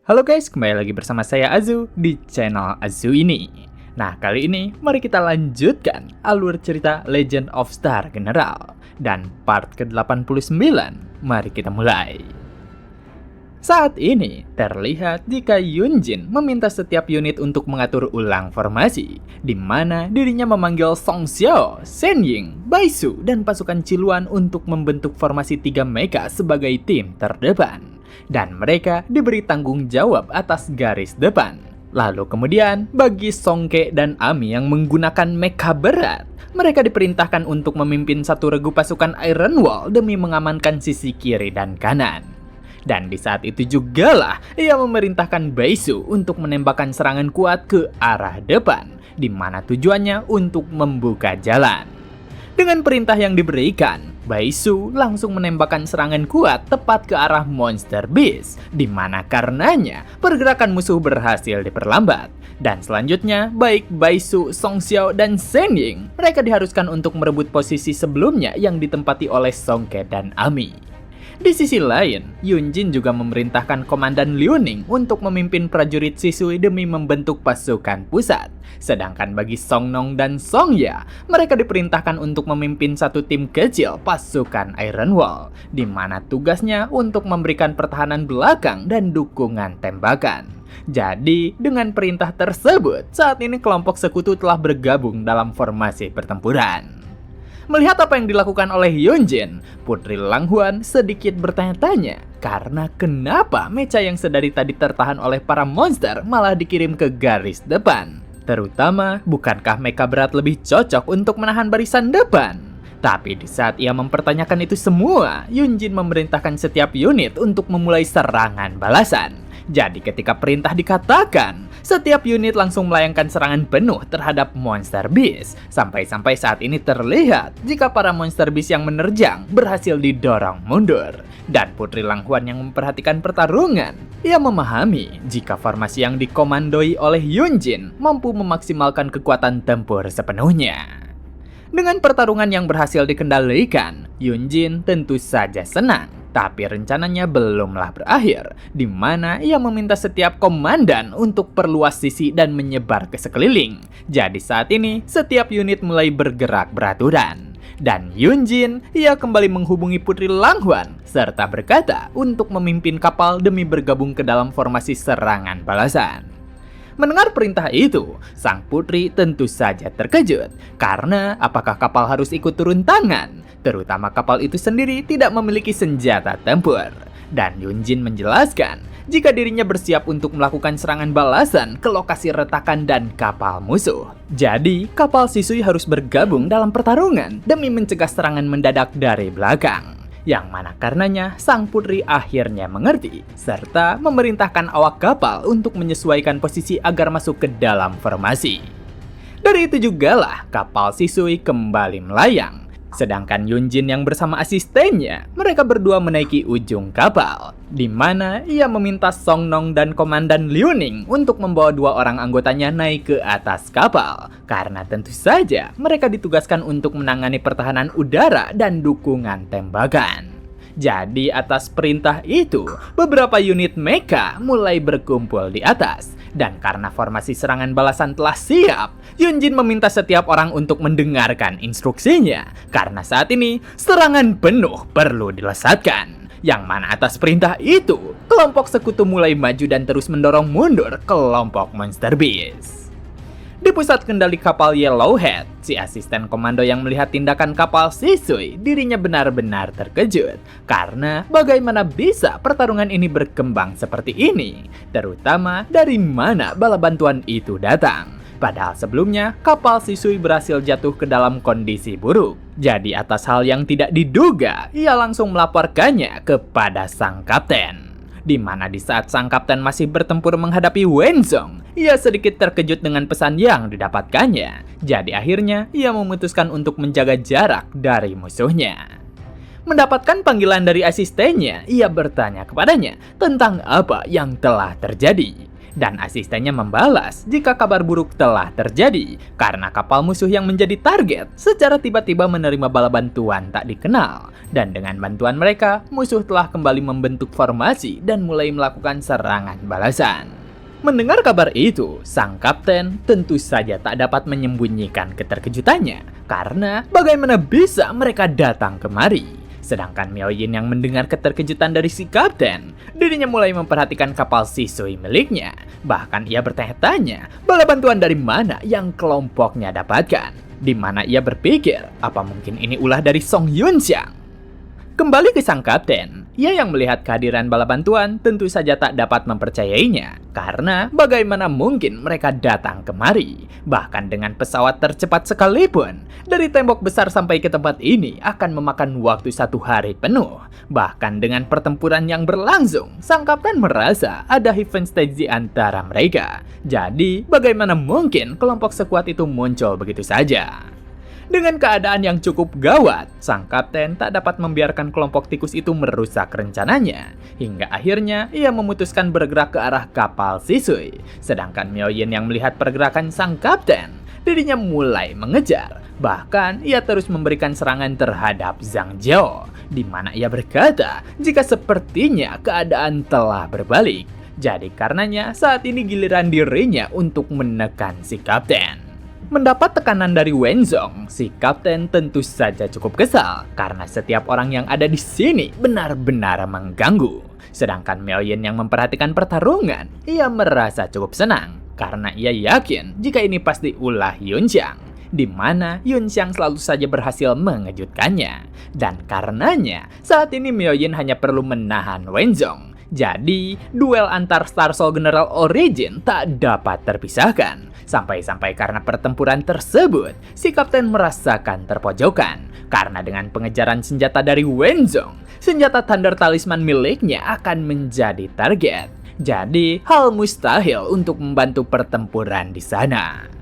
Halo guys, kembali lagi bersama saya Azu di channel Azu ini. Nah, kali ini mari kita lanjutkan alur cerita Legend of Star General dan part ke-89. Mari kita mulai. Saat ini terlihat jika Yunjin meminta setiap unit untuk mengatur ulang formasi, di mana dirinya memanggil Song Xiao, Shen Ying, Baisu, dan pasukan Ciluan untuk membentuk formasi 3 mecha sebagai tim terdepan. Dan mereka diberi tanggung jawab atas garis depan. Lalu kemudian bagi Songke dan Ami yang menggunakan mecha berat, mereka diperintahkan untuk memimpin satu regu pasukan Iron Wall demi mengamankan sisi kiri dan kanan. Dan di saat itu jugalah ia memerintahkan Baisu untuk menembakkan serangan kuat ke arah depan, di mana tujuannya untuk membuka jalan. Dengan perintah yang diberikan, Baisu langsung menembakkan serangan kuat tepat ke arah Monster Beast, di mana karenanya pergerakan musuh berhasil diperlambat. Dan selanjutnya, baik Baisu, Song Xiao, dan Shen Ying, mereka diharuskan untuk merebut posisi sebelumnya yang ditempati oleh Songke dan Ami. Di sisi lain, Yunjin juga memerintahkan Komandan Liu Ning untuk memimpin prajurit Shisui demi membentuk pasukan pusat. Sedangkan bagi Song Nong dan Song Ya, mereka diperintahkan untuk memimpin satu tim kecil pasukan Iron Wall, di mana tugasnya untuk memberikan pertahanan belakang dan dukungan tembakan. Jadi, dengan perintah tersebut, saat ini kelompok sekutu telah bergabung dalam formasi pertempuran. Melihat apa yang dilakukan oleh Yunjin, Putri Lang Huan sedikit bertanya-tanya karena kenapa mecha yang sedari tadi tertahan oleh para monster malah dikirim ke garis depan. Terutama, bukankah mecha berat lebih cocok untuk menahan barisan depan? Tapi di saat ia mempertanyakan itu semua, Yunjin memerintahkan setiap unit untuk memulai serangan balasan. Jadi ketika perintah dikatakan, setiap unit langsung melayangkan serangan penuh terhadap Monster Beast. Sampai-sampai saat ini terlihat jika para Monster Beast yang menerjang berhasil didorong mundur. Dan Putri Lang Huan yang memperhatikan pertarungan, ia memahami jika formasi yang dikomandoi oleh Yunjin mampu memaksimalkan kekuatan tempur sepenuhnya. Dengan pertarungan yang berhasil dikendalikan, Yunjin tentu saja senang. Tapi rencananya belumlah berakhir, di mana ia meminta setiap komandan untuk perluas sisi dan menyebar ke sekeliling. Jadi saat ini, setiap unit mulai bergerak beraturan. Dan Yunjin, ia kembali menghubungi Putri Lang Huan, serta berkata untuk memimpin kapal demi bergabung ke dalam formasi serangan balasan. Mendengar perintah itu, sang putri tentu saja terkejut, karena apakah kapal harus ikut turun tangan? Terutama kapal itu sendiri tidak memiliki senjata tempur. Dan Yunjin menjelaskan jika dirinya bersiap untuk melakukan serangan balasan ke lokasi retakan dan kapal musuh. Jadi, kapal Shisui harus bergabung dalam pertarungan demi mencegah serangan mendadak dari belakang. Yang mana karenanya sang putri akhirnya mengerti, serta memerintahkan awak kapal untuk menyesuaikan posisi agar masuk ke dalam formasi. Dari itu jugalah kapal Shisui kembali melayang. Sedangkan Yunjin yang bersama asistennya, mereka berdua menaiki ujung kapal, di mana ia meminta Song Nong dan Komandan Liu Ning untuk membawa 2 orang anggotanya naik ke atas kapal, karena tentu saja mereka ditugaskan untuk menangani pertahanan udara dan dukungan tembakan. Jadi atas perintah itu, beberapa unit mecha mulai berkumpul di atas. Dan karena formasi serangan balasan telah siap, Yunjin meminta setiap orang untuk mendengarkan instruksinya. Karena saat ini, serangan penuh perlu dilesatkan. Yang mana atas perintah itu, kelompok sekutu mulai maju dan terus mendorong mundur kelompok Monster Beast. Di pusat kendali kapal Yellowhead, si asisten komando yang melihat tindakan kapal Shisui, dirinya benar-benar terkejut. Karena bagaimana bisa pertarungan ini berkembang seperti ini? Terutama dari mana bala bantuan itu datang? Padahal sebelumnya, kapal Shisui berhasil jatuh ke dalam kondisi buruk. Jadi atas hal yang tidak diduga, ia langsung melaporkannya kepada sang kapten. Di mana di saat sang kapten masih bertempur menghadapi Wenzong, ia sedikit terkejut dengan pesan yang didapatkannya. Jadi akhirnya ia memutuskan untuk menjaga jarak dari musuhnya. Mendapatkan panggilan dari asistennya, ia bertanya kepadanya tentang apa yang telah terjadi. Dan asistennya membalas jika kabar buruk telah terjadi karena kapal musuh yang menjadi target secara tiba-tiba menerima bala bantuan tak dikenal. Dan dengan bantuan mereka, musuh telah kembali membentuk formasi dan mulai melakukan serangan balasan. Mendengar kabar itu, sang kapten tentu saja tak dapat menyembunyikan keterkejutannya karena bagaimana bisa mereka datang kemari. Sedangkan Miao Yin yang mendengar keterkejutan dari si kapten, dirinya mulai memperhatikan kapal Shisui miliknya. Bahkan ia bertanya-tanya bala bantuan dari mana yang kelompoknya dapatkan. Di mana ia berpikir, apa mungkin ini ulah dari Song Yunxiang? Kembali ke sang kapten, ia yang melihat kehadiran bala bantuan tentu saja tak dapat mempercayainya. Karena bagaimana mungkin mereka datang kemari? Bahkan dengan pesawat tercepat sekalipun, dari tembok besar sampai ke tempat ini akan memakan waktu 1 hari penuh. Bahkan dengan pertempuran yang berlangsung, sang kapten merasa ada heaven stage di antara mereka. Jadi bagaimana mungkin kelompok sekuat itu muncul begitu saja? Dengan keadaan yang cukup gawat, sang kapten tak dapat membiarkan kelompok tikus itu merusak rencananya. Hingga akhirnya ia memutuskan bergerak ke arah kapal Shisui. Sedangkan Miao Yin yang melihat pergerakan sang kapten, dirinya mulai mengejar. Bahkan ia terus memberikan serangan terhadap Zhang Jiao, di mana ia berkata jika sepertinya keadaan telah berbalik. Jadi karenanya saat ini giliran dirinya untuk menekan si kapten. Mendapat tekanan dari Wenzong, si kapten tentu saja cukup kesal karena setiap orang yang ada di sini benar-benar mengganggu. Sedangkan Miao Yin yang memperhatikan pertarungan, ia merasa cukup senang karena ia yakin jika ini pasti ulah Yunxiang, di mana Yunxiang selalu saja berhasil mengejutkannya. Dan karenanya, saat ini Miao Yin hanya perlu menahan Wenzong. Jadi, duel antar Star Soul General Origin tak dapat terpisahkan. Sampai-sampai karena pertempuran tersebut, si kapten merasakan terpojokan. Karena dengan pengejaran senjata dari Wenzong, senjata Thunder Talisman miliknya akan menjadi target. Jadi, hal mustahil untuk membantu pertempuran di sana.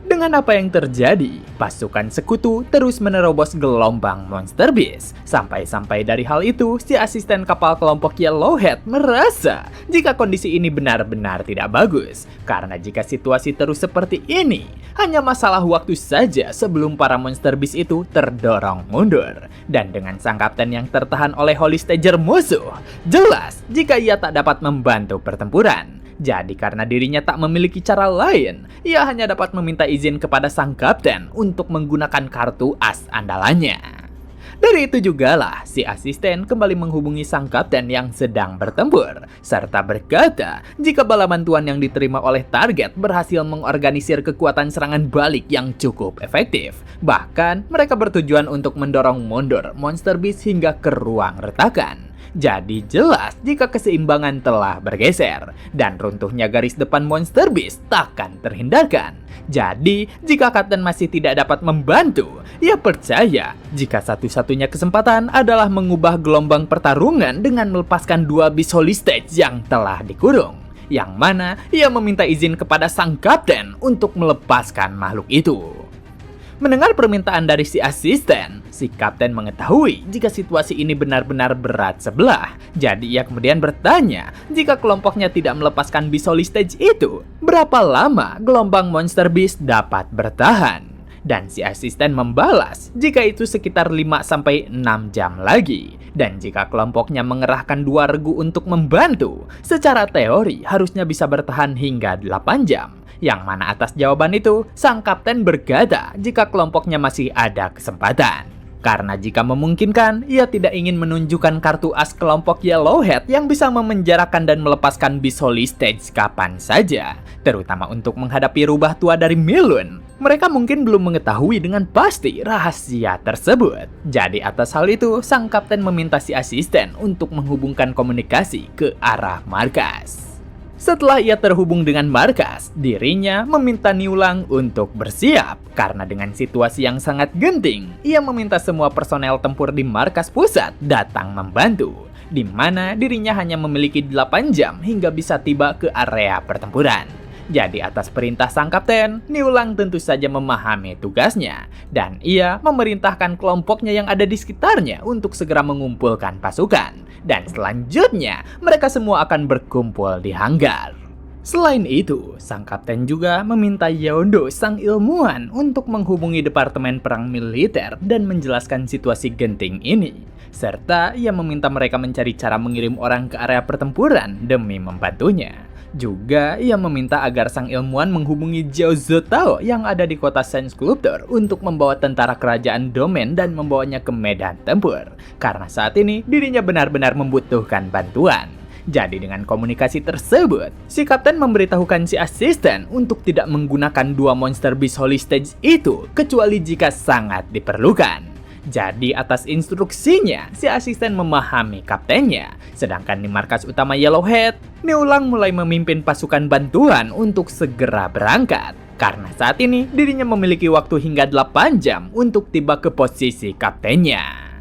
Dengan apa yang terjadi, pasukan sekutu terus menerobos gelombang Monster Beast. Sampai-sampai dari hal itu, si asisten kapal kelompok Yellowhead merasa jika kondisi ini benar-benar tidak bagus. Karena jika situasi terus seperti ini, hanya masalah waktu saja sebelum para Monster Beast itu terdorong mundur. Dan dengan sang kapten yang tertahan oleh Holy Stager musuh, jelas jika ia tak dapat membantu pertempuran. Jadi karena dirinya tak memiliki cara lain, ia hanya dapat meminta izin kepada sang kapten untuk menggunakan kartu as andalannya. Dari itu jugalah si asisten kembali menghubungi sang kapten yang sedang bertempur, serta berkata jika bala bantuan yang diterima oleh target berhasil mengorganisir kekuatan serangan balik yang cukup efektif. Bahkan mereka bertujuan untuk mendorong mundur Monster Beast hingga ke ruang retakan. Jadi jelas jika keseimbangan telah bergeser dan runtuhnya garis depan Monster Beast takkan terhindarkan. Jadi jika kapten masih tidak dapat membantu, ia percaya jika satu-satunya kesempatan adalah mengubah gelombang pertarungan dengan melepaskan 2 Beast Holy Stage yang telah dikurung. Yang mana ia meminta izin kepada sang kapten untuk melepaskan makhluk itu. Mendengar permintaan dari si asisten, si kapten mengetahui jika situasi ini benar-benar berat sebelah. Jadi ia kemudian bertanya jika kelompoknya tidak melepaskan Beast Holy Stage itu, berapa lama gelombang Monster Beast dapat bertahan? Dan si asisten membalas jika itu sekitar 5-6 jam lagi. Dan jika kelompoknya mengerahkan 2 regu untuk membantu, secara teori harusnya bisa bertahan hingga 8 jam. Yang mana atas jawaban itu, sang kapten berkata jika kelompoknya masih ada kesempatan. Karena jika memungkinkan, ia tidak ingin menunjukkan kartu as kelompok Yellowhead yang bisa memenjarakan dan melepaskan Beast Holy Stage kapan saja. Terutama untuk menghadapi rubah tua dari Milun. Mereka mungkin belum mengetahui dengan pasti rahasia tersebut. Jadi atas hal itu, sang kapten meminta si asisten untuk menghubungkan komunikasi ke arah markas. Setelah ia terhubung dengan markas, dirinya meminta Niulang untuk bersiap. Karena dengan situasi yang sangat genting, ia meminta semua personel tempur di markas pusat datang membantu. Di mana dirinya hanya memiliki 8 jam hingga bisa tiba ke area pertempuran. Jadi atas perintah sang kapten, Niulang tentu saja memahami tugasnya. Dan ia memerintahkan kelompoknya yang ada di sekitarnya untuk segera mengumpulkan pasukan. Dan selanjutnya, mereka semua akan berkumpul di hanggar. Selain itu, sang kapten juga meminta Yeondo, sang ilmuwan, untuk menghubungi Departemen Perang Militer dan menjelaskan situasi genting ini. Serta ia meminta mereka mencari cara mengirim orang ke area pertempuran demi membantunya. Juga ia meminta agar sang ilmuwan menghubungi Jiao Zotao yang ada di kota Sen Sculptor untuk membawa tentara kerajaan Domain dan membawanya ke medan tempur. Karena saat ini dirinya benar-benar membutuhkan bantuan. Jadi dengan komunikasi tersebut, si kapten memberitahukan si asisten untuk tidak menggunakan dua monster beast holy stage itu kecuali jika sangat diperlukan. Jadi atas instruksinya, si asisten memahami kaptennya. Sedangkan di markas utama Yellowhead, Neulang mulai memimpin pasukan bantuan untuk segera berangkat. Karena saat ini dirinya memiliki waktu hingga 8 jam untuk tiba ke posisi kaptennya.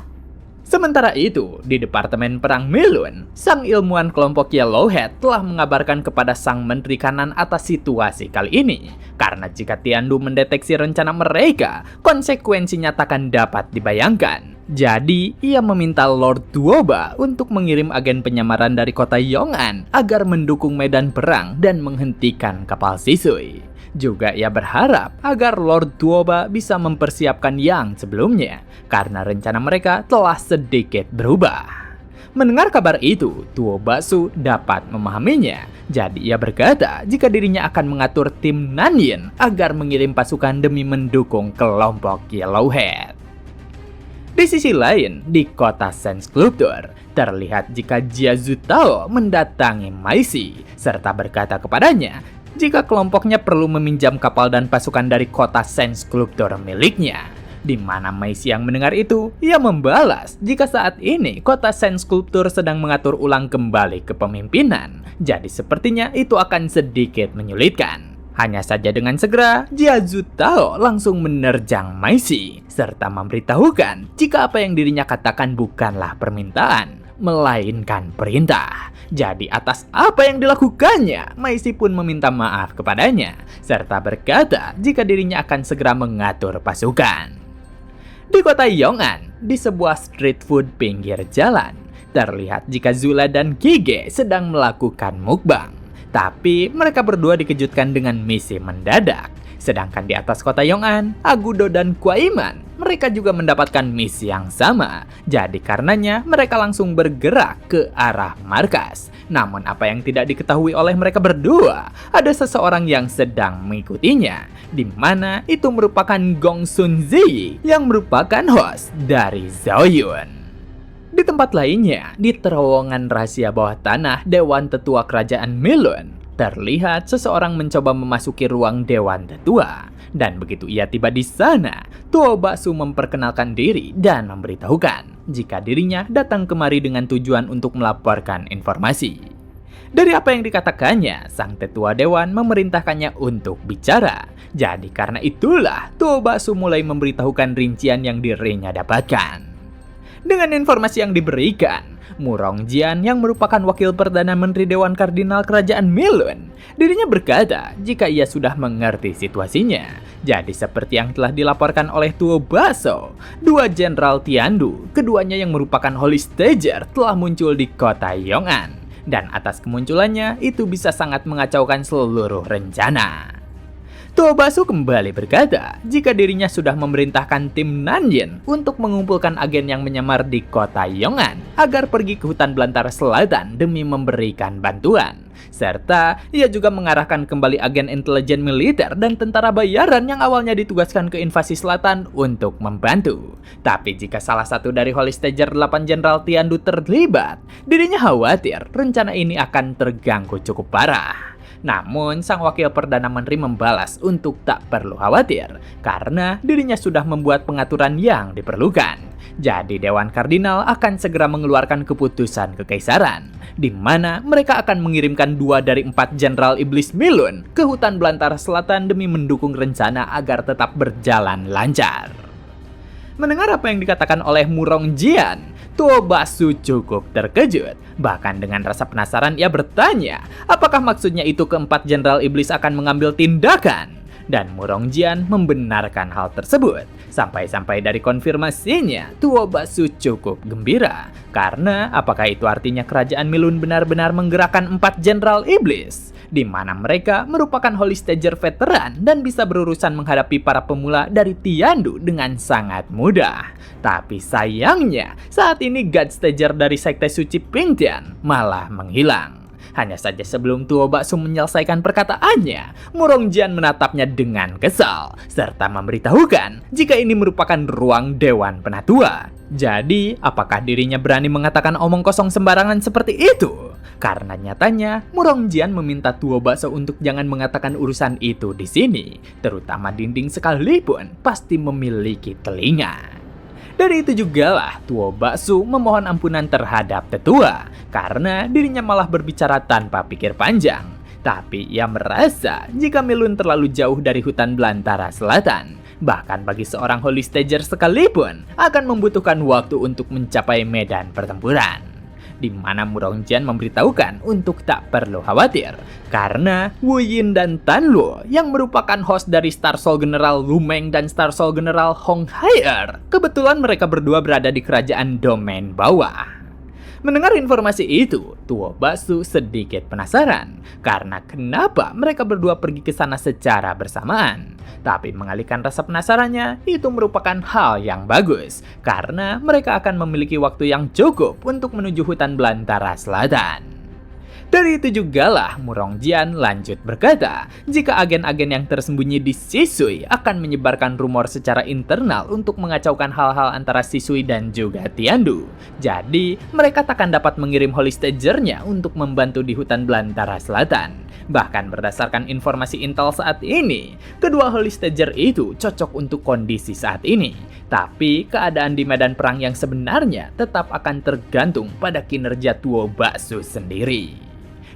Sementara itu, di Departemen Perang Milun, sang ilmuwan kelompok Yellowhead telah mengabarkan kepada sang Menteri Kanan atas situasi kali ini. Karena jika Tiandu mendeteksi rencana mereka, konsekuensinya takkan dapat dibayangkan. Jadi, ia meminta Lord Duoba untuk mengirim agen penyamaran dari kota Yong'an agar mendukung medan perang dan menghentikan kapal Shisui. Juga ia berharap agar Lord Duoba bisa mempersiapkan yang sebelumnya, karena rencana mereka telah sedikit berubah. Mendengar kabar itu, Duobasu dapat memahaminya. Jadi ia berkata jika dirinya akan mengatur tim Nanyin agar mengirim pasukan demi mendukung kelompok Yellowhead. Di sisi lain, di kota Sen Sculptor, terlihat jika Jia Zutao mendatangi Maishi, serta berkata kepadanya jika kelompoknya perlu meminjam kapal dan pasukan dari kota Sen Sculptor miliknya. Di mana Maishi yang mendengar itu, ia membalas jika saat ini kota Sen Sculptor sedang mengatur ulang kembali kepemimpinan. Jadi sepertinya itu akan sedikit menyulitkan. Hanya saja dengan segera, Jia Zutao langsung menerjang Maishi, serta memberitahukan jika apa yang dirinya katakan bukanlah permintaan, melainkan perintah. Jadi atas apa yang dilakukannya, Maishi pun meminta maaf kepadanya, serta berkata jika dirinya akan segera mengatur pasukan. Di kota Yong'an, di sebuah street food pinggir jalan, terlihat jika Zula dan Kige sedang melakukan mukbang. Tapi mereka berdua dikejutkan dengan misi mendadak. Sedangkan di atas kota Yong'an, Agudo dan Kwaiman, mereka juga mendapatkan misi yang sama. Jadi karenanya mereka langsung bergerak ke arah markas. Namun apa yang tidak diketahui oleh mereka berdua, ada seseorang yang sedang mengikutinya, di mana itu merupakan Gong Sun Ziyi yang merupakan host dari Zhao Yun. Di tempat lainnya, di terowongan rahasia bawah tanah Dewan Tetua Kerajaan Milun, terlihat seseorang mencoba memasuki ruang Dewan Tetua. Dan begitu ia tiba di sana, Tuobasu memperkenalkan diri dan memberitahukan jika dirinya datang kemari dengan tujuan untuk melaporkan informasi. Dari apa yang dikatakannya, sang tetua dewan memerintahkannya untuk bicara. Jadi karena itulah, Tuobasu mulai memberitahukan rincian yang dirinya dapatkan. Dengan informasi yang diberikan, Murong Jian yang merupakan wakil Perdana Menteri Dewan Kardinal Kerajaan Milun, dirinya berkata jika ia sudah mengerti situasinya. Jadi seperti yang telah dilaporkan oleh Tuobasu, dua Jenderal Tiandu, keduanya yang merupakan Holy Stager, telah muncul di kota Yong'an. Dan atas kemunculannya, itu bisa sangat mengacaukan seluruh rencana. Tuobasu kembali berkata jika dirinya sudah memerintahkan tim Nanyin untuk mengumpulkan agen yang menyamar di kota Yong'an agar pergi ke hutan belantara selatan demi memberikan bantuan. Serta ia juga mengarahkan kembali agen intelijen militer dan tentara bayaran yang awalnya ditugaskan ke invasi selatan untuk membantu. Tapi jika salah satu dari Holy Stager 8 Jenderal Tiandu terlibat, dirinya khawatir rencana ini akan terganggu cukup parah. Namun, sang wakil Perdana Menteri membalas untuk tak perlu khawatir, karena dirinya sudah membuat pengaturan yang diperlukan. Jadi, Dewan Kardinal akan segera mengeluarkan keputusan kekaisaran, di mana mereka akan mengirimkan 2 dari 4 Jenderal Iblis Milun ke hutan belantara selatan demi mendukung rencana agar tetap berjalan lancar. Mendengar apa yang dikatakan oleh Murong Jian, Tuobasu cukup terkejut. Bahkan dengan rasa penasaran ia bertanya, apakah maksudnya itu keempat Jenderal Iblis akan mengambil tindakan? Dan Murongjian membenarkan hal tersebut. Sampai-sampai dari konfirmasinya, Tuo Baksu cukup gembira. Karena apakah itu artinya kerajaan Milun benar-benar menggerakkan 4 jenderal iblis? Di mana mereka merupakan Holy Stager veteran dan bisa berurusan menghadapi para pemula dari Tiandu dengan sangat mudah. Tapi sayangnya, saat ini God Stager dari Sekte Suci Pingtian malah menghilang. Hanya saja sebelum Tuo Baksu menyelesaikan perkataannya, Murongjian menatapnya dengan kesal, serta memberitahukan jika ini merupakan ruang Dewan Penatua. Jadi, apakah dirinya berani mengatakan omong kosong sembarangan seperti itu? Karena nyatanya, Murongjian meminta Tuo Baksu untuk jangan mengatakan urusan itu di sini, terutama dinding sekalipun pasti memiliki telinga. Dari itu jugalah Tuo Baksu memohon ampunan terhadap tetua, karena dirinya malah berbicara tanpa pikir panjang. Tapi ia merasa jika Milun terlalu jauh dari hutan belantara selatan, bahkan bagi seorang Holy Stager sekalipun akan membutuhkan waktu untuk mencapai medan pertempuran. Di mana Murongjian memberitahukan untuk tak perlu khawatir, karena Wu Yin dan Tan Luo yang merupakan host dari Star Soul General Lu Meng dan Star Soul General Hong Haier, kebetulan mereka berdua berada di kerajaan domain bawah. Mendengar informasi itu, Tuo Baksu sedikit penasaran karena kenapa mereka berdua pergi ke sana secara bersamaan. Tapi mengalihkan rasa penasarannya itu merupakan hal yang bagus karena mereka akan memiliki waktu yang cukup untuk menuju hutan belantara selatan. Dari itu jugalah Murongjian lanjut berkata, jika agen-agen yang tersembunyi di Shisui akan menyebarkan rumor secara internal untuk mengacaukan hal-hal antara Shisui dan juga Tiandu. Jadi, mereka takkan dapat mengirim Holy Stager-nya untuk membantu di hutan belantara selatan. Bahkan berdasarkan informasi intel saat ini, kedua Holy Stager itu cocok untuk kondisi saat ini. Tapi, keadaan di medan perang yang sebenarnya tetap akan tergantung pada kinerja Tuo Baksu sendiri.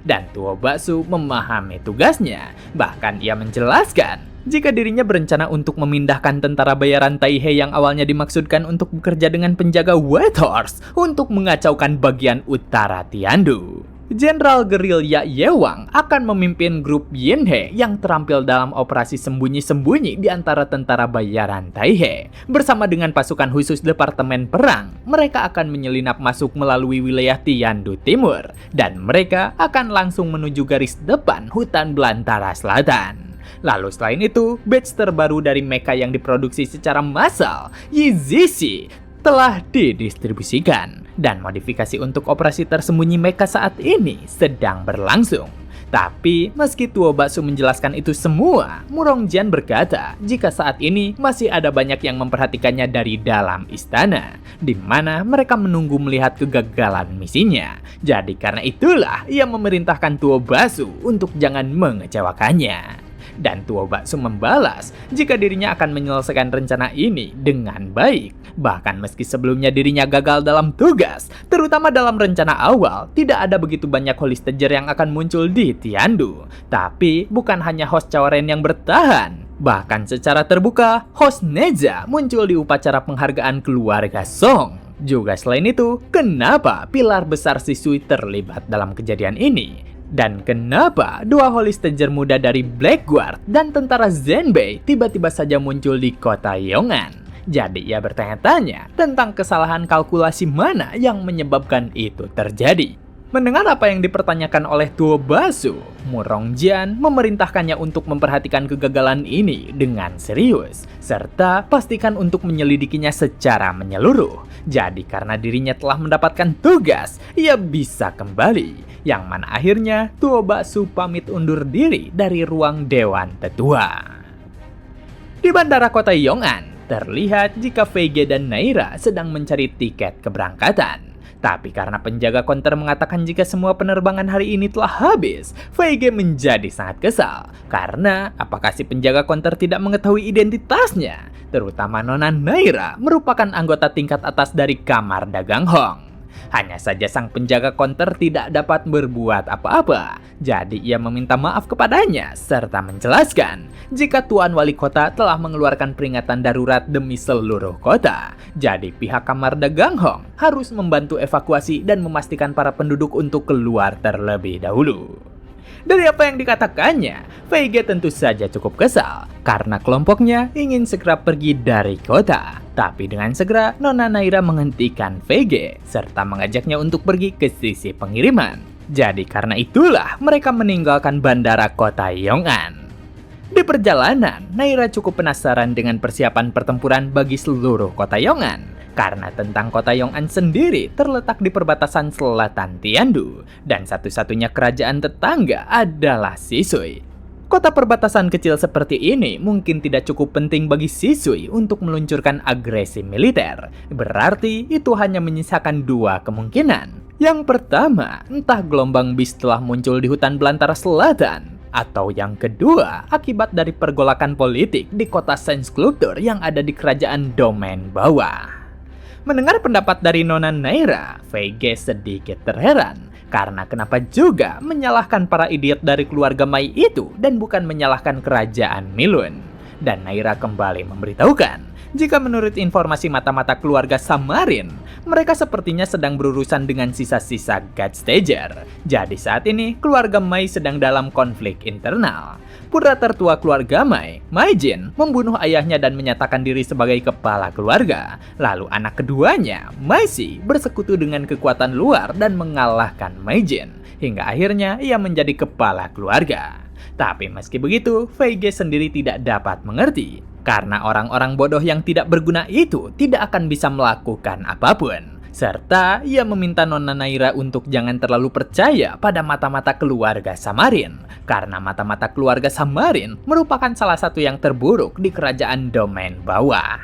Dan Tuo Baksu memahami tugasnya. Bahkan ia menjelaskan jika dirinya berencana untuk memindahkan tentara bayaran Taihe yang awalnya dimaksudkan untuk bekerja dengan penjaga White Horse untuk mengacaukan bagian utara Tiandu. Jenderal gerilya Yewang akan memimpin grup Yinhe yang terampil dalam operasi sembunyi-sembunyi di antara tentara bayaran Taihe. Bersama dengan pasukan khusus Departemen Perang, mereka akan menyelinap masuk melalui wilayah Tiandu Timur. Dan mereka akan langsung menuju garis depan hutan belantara selatan. Lalu selain itu, batch terbaru dari mecha yang diproduksi secara massal, Yizishi, telah didistribusikan. Dan modifikasi untuk operasi tersembunyi mecha saat ini sedang berlangsung. Tapi meski Tuo Baksu menjelaskan itu semua, Murongjian berkata jika saat ini masih ada banyak yang memperhatikannya dari dalam istana, di mana mereka menunggu melihat kegagalan misinya. Jadi karena itulah ia memerintahkan Tuo Baksu untuk jangan mengecewakannya. Dan Tuo Baksu membalas jika dirinya akan menyelesaikan rencana ini dengan baik. Bahkan meski sebelumnya dirinya gagal dalam tugas, terutama dalam rencana awal, tidak ada begitu banyak Holy Stager yang akan muncul di Tiandu. Tapi bukan hanya host Cawaren yang bertahan. Bahkan secara terbuka, host Neza muncul di upacara penghargaan keluarga Song. Juga selain itu, kenapa pilar besar Shisui terlibat dalam kejadian ini? Dan kenapa dua Holy Stager muda dari Blackguard dan tentara Zenbei tiba-tiba saja muncul di kota Yongan? Jadi ia bertanya-tanya tentang kesalahan kalkulasi mana yang menyebabkan itu terjadi. Mendengar apa yang dipertanyakan oleh Tuo Baksu, Murongjian memerintahkannya untuk memperhatikan kegagalan ini dengan serius, serta pastikan untuk menyelidikinya secara menyeluruh. Jadi karena dirinya telah mendapatkan tugas, ia bisa kembali. Yang mana akhirnya Tuo Baksu pamit undur diri dari ruang Dewan Tetua. Di bandara kota Yongan, terlihat jika Feige dan Naira sedang mencari tiket keberangkatan. Tapi karena penjaga konter mengatakan jika semua penerbangan hari ini telah habis, Feige menjadi sangat kesal. Karena apakah si penjaga konter tidak mengetahui identitasnya? Terutama Nona Naira merupakan anggota tingkat atas dari kamar dagang Hong. Hanya saja sang penjaga konter tidak dapat berbuat apa-apa. Jadi ia meminta maaf kepadanya serta menjelaskan jika Tuan Wali Kota telah mengeluarkan peringatan darurat demi seluruh kota. Jadi pihak kamar dagang Hong harus membantu evakuasi dan memastikan para penduduk untuk keluar terlebih dahulu. Dari apa yang dikatakannya, Feige tentu saja cukup kesal. karena kelompoknya ingin segera pergi dari kota. Tapi dengan segera, Nona Naira menghentikan VG serta mengajaknya untuk pergi ke sisi pengiriman. Jadi karena itulah mereka meninggalkan bandara kota Yong'an. Di perjalanan, Naira cukup penasaran dengan persiapan pertempuran bagi seluruh kota Yong'an. Karena tentang kota Yong'an sendiri terletak di perbatasan selatan Tiandu, dan satu-satunya kerajaan tetangga adalah Sisui. Kota perbatasan kecil seperti ini mungkin tidak cukup penting bagi Sisui untuk meluncurkan agresi militer. Berarti itu hanya menyisakan dua kemungkinan. Yang pertama, entah gelombang bis telah muncul di hutan belantara selatan, atau yang kedua, akibat dari pergolakan politik di kota Saint-Cloud yang ada di kerajaan domain bawah. Mendengar pendapat dari Nona Naira, VG sedikit terheran. Karena kenapa juga menyalahkan para idiot dari keluarga Mai itu dan bukan menyalahkan kerajaan Milun. Dan Naira kembali memberitahukan, jika menurut informasi mata-mata keluarga Samarin, mereka sepertinya sedang berurusan dengan sisa-sisa God Stager. Jadi saat ini, keluarga Mai sedang dalam konflik internal. Putra tertua keluarga Mai, Mai Jin, membunuh ayahnya dan menyatakan diri sebagai kepala keluarga. Lalu anak keduanya, Mai Si, bersekutu dengan kekuatan luar dan mengalahkan Mai Jin. Hingga akhirnya ia menjadi kepala keluarga. Tapi meski begitu, VG sendiri tidak dapat mengerti. Karena orang-orang bodoh yang tidak berguna itu tidak akan bisa melakukan apapun. Serta ia meminta Nona Naira untuk jangan terlalu percaya pada mata-mata keluarga Samarin. Karena mata-mata keluarga Samarin merupakan salah satu yang terburuk di kerajaan domain bawah.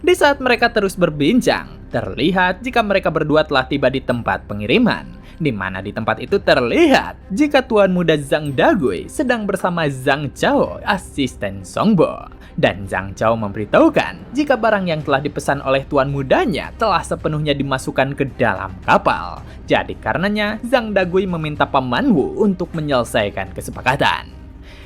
Di saat mereka terus berbincang, terlihat jika mereka berdua telah tiba di tempat pengiriman. Di mana di tempat itu terlihat jika Tuan Muda Zhang Dagui sedang bersama Zhang Chao, asisten Songbo. Dan Zhang Chao memberitahukan jika barang yang telah dipesan oleh Tuan Mudanya telah sepenuhnya dimasukkan ke dalam kapal. Jadi karenanya Zhang Dagui meminta Paman Wu untuk menyelesaikan kesepakatan.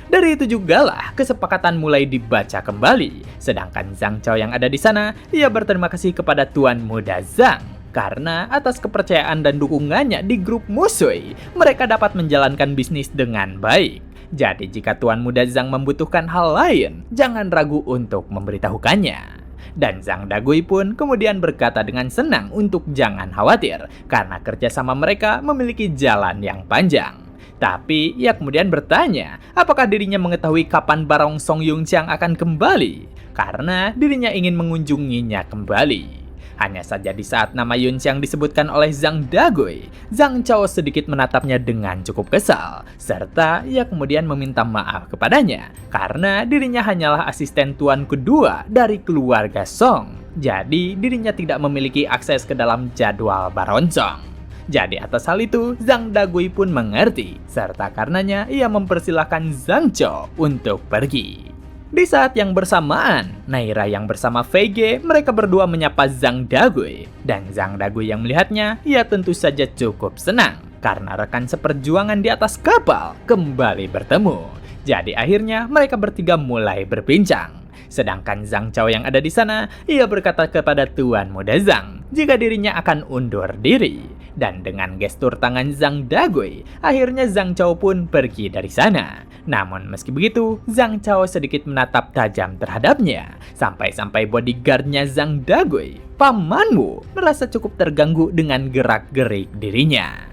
Dari itu jugalah kesepakatan mulai dibaca kembali. Sedangkan Zhang Chao yang ada di sana, ia berterima kasih kepada Tuan Muda Zhang. Karena atas kepercayaan dan dukungannya di grup Musui, mereka dapat menjalankan bisnis dengan baik. Jadi jika Tuan Muda Zhang membutuhkan hal lain, jangan ragu untuk memberitahukannya. Dan Zhang Dagui pun kemudian berkata dengan senang untuk jangan khawatir, karena kerjasama mereka memiliki jalan yang panjang. Tapi ia kemudian bertanya, apakah dirinya mengetahui kapan Barong Song Yunxiang akan kembali? Karena dirinya ingin mengunjunginya kembali. Hanya saja di saat nama Yunxiang disebutkan oleh Zhang Dagui, Zhang Chao sedikit menatapnya dengan cukup kesal, serta ia kemudian meminta maaf kepadanya, karena dirinya hanyalah asisten tuan kedua dari keluarga Song. Jadi dirinya tidak memiliki akses ke dalam jadwal Baron Song. Jadi atas hal itu, Zhang Dagui pun mengerti, serta karenanya ia mempersilahkan Zhang Chao untuk pergi. Di saat yang bersamaan, Naira yang bersama VG, mereka berdua menyapa Zhang Dagui. Dan Zhang Dagui yang melihatnya, ia tentu saja cukup senang. Karena rekan seperjuangan di atas kapal kembali bertemu. Jadi akhirnya mereka bertiga mulai berbincang. Sedangkan Zhang Chao yang ada di sana, ia berkata kepada Tuan Muda Zhang jika dirinya akan undur diri. Dan dengan gestur tangan Zhang Dagui, akhirnya Zhang Chao pun pergi dari sana. Namun meski begitu, Zhang Chao sedikit menatap tajam terhadapnya. Sampai-sampai bodyguardnya Zhang Dagui, Paman Wu, merasa cukup terganggu dengan gerak-gerik dirinya.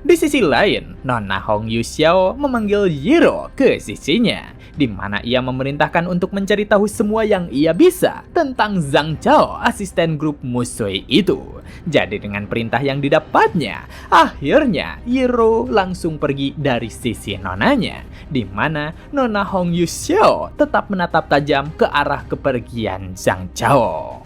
Di sisi lain, Nona Hong Yuxiao memanggil Yiro ke sisinya, di mana ia memerintahkan untuk mencari tahu semua yang ia bisa tentang Zhang Chao, asisten grup Musui itu. Jadi dengan perintah yang didapatnya, akhirnya Yiro langsung pergi dari sisi nonanya, di mana Nona Hong Yuxiao tetap menatap tajam ke arah kepergian Zhang Chao.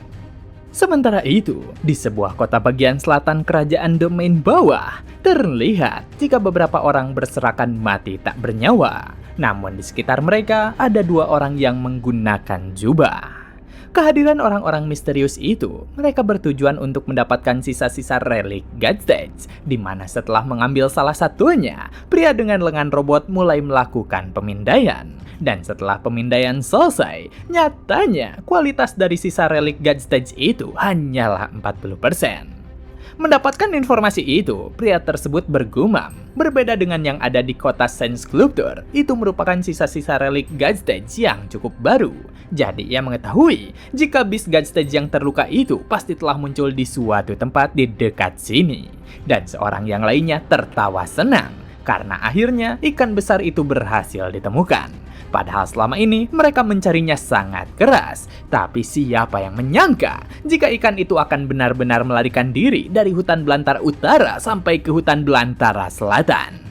Sementara itu, di sebuah kota bagian selatan kerajaan domain bawah, terlihat jika beberapa orang berserakan mati tak bernyawa. Namun di sekitar mereka ada dua orang yang menggunakan jubah. Kehadiran orang-orang misterius itu, mereka bertujuan untuk mendapatkan sisa-sisa relik God Stage, di mana setelah mengambil salah satunya, pria dengan lengan robot mulai melakukan pemindaian. Dan setelah pemindaian selesai, nyatanya kualitas dari sisa relik God Stage itu hanyalah 40%. Mendapatkan informasi itu, pria tersebut bergumam. Berbeda dengan yang ada di kota Saint Sculptor, itu merupakan sisa-sisa relik Godstage yang cukup baru. Jadi ia mengetahui jika bis Godstage yang terluka itu pasti telah muncul di suatu tempat di dekat sini. Dan seorang yang lainnya tertawa senang karena akhirnya ikan besar itu berhasil ditemukan. Padahal selama ini mereka mencarinya sangat keras. Tapi siapa yang menyangka jika ikan itu akan benar-benar melarikan diri dari hutan belantara utara sampai ke hutan belantara selatan.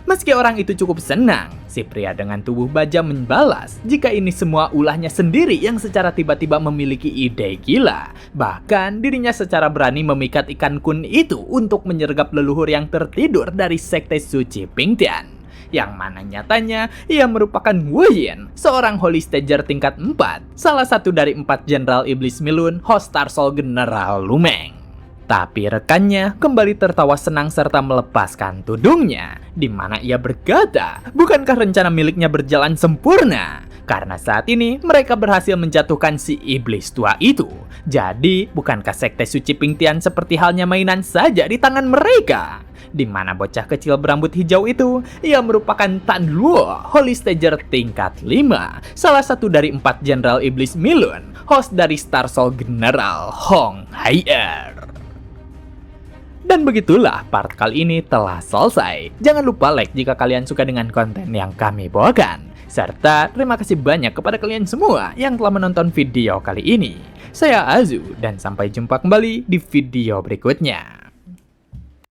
Meski orang itu cukup senang, si pria dengan tubuh baja membalas jika ini semua ulahnya sendiri yang secara tiba-tiba memiliki ide gila. Bahkan dirinya secara berani memikat ikan kun itu untuk menyergap leluhur yang tertidur dari sekte suci Pingtian. Yang mana nyatanya ia merupakan Wu Yin, seorang Holy Stager tingkat 4, salah satu dari 4 Jenderal Iblis Milun, host Tarsol General Lumeng. Tapi rekannya kembali tertawa senang serta melepaskan tudungnya, di mana ia berkata, bukankah rencana miliknya berjalan sempurna? Karena saat ini mereka berhasil menjatuhkan si iblis tua itu. Jadi, bukankah sekte suci Pingtian seperti halnya mainan saja di tangan mereka? Di mana bocah kecil berambut hijau itu, ia merupakan Tan Luo, Holy Stager tingkat 5, salah satu dari 4 Jenderal Iblis Milun, host dari Star Soul General Hong Haier. Dan begitulah part kali ini telah selesai. Jangan lupa like jika kalian suka dengan konten yang kami bawakan. Serta terima kasih banyak kepada kalian semua yang telah menonton video kali ini. Saya Azu dan sampai jumpa kembali di video berikutnya.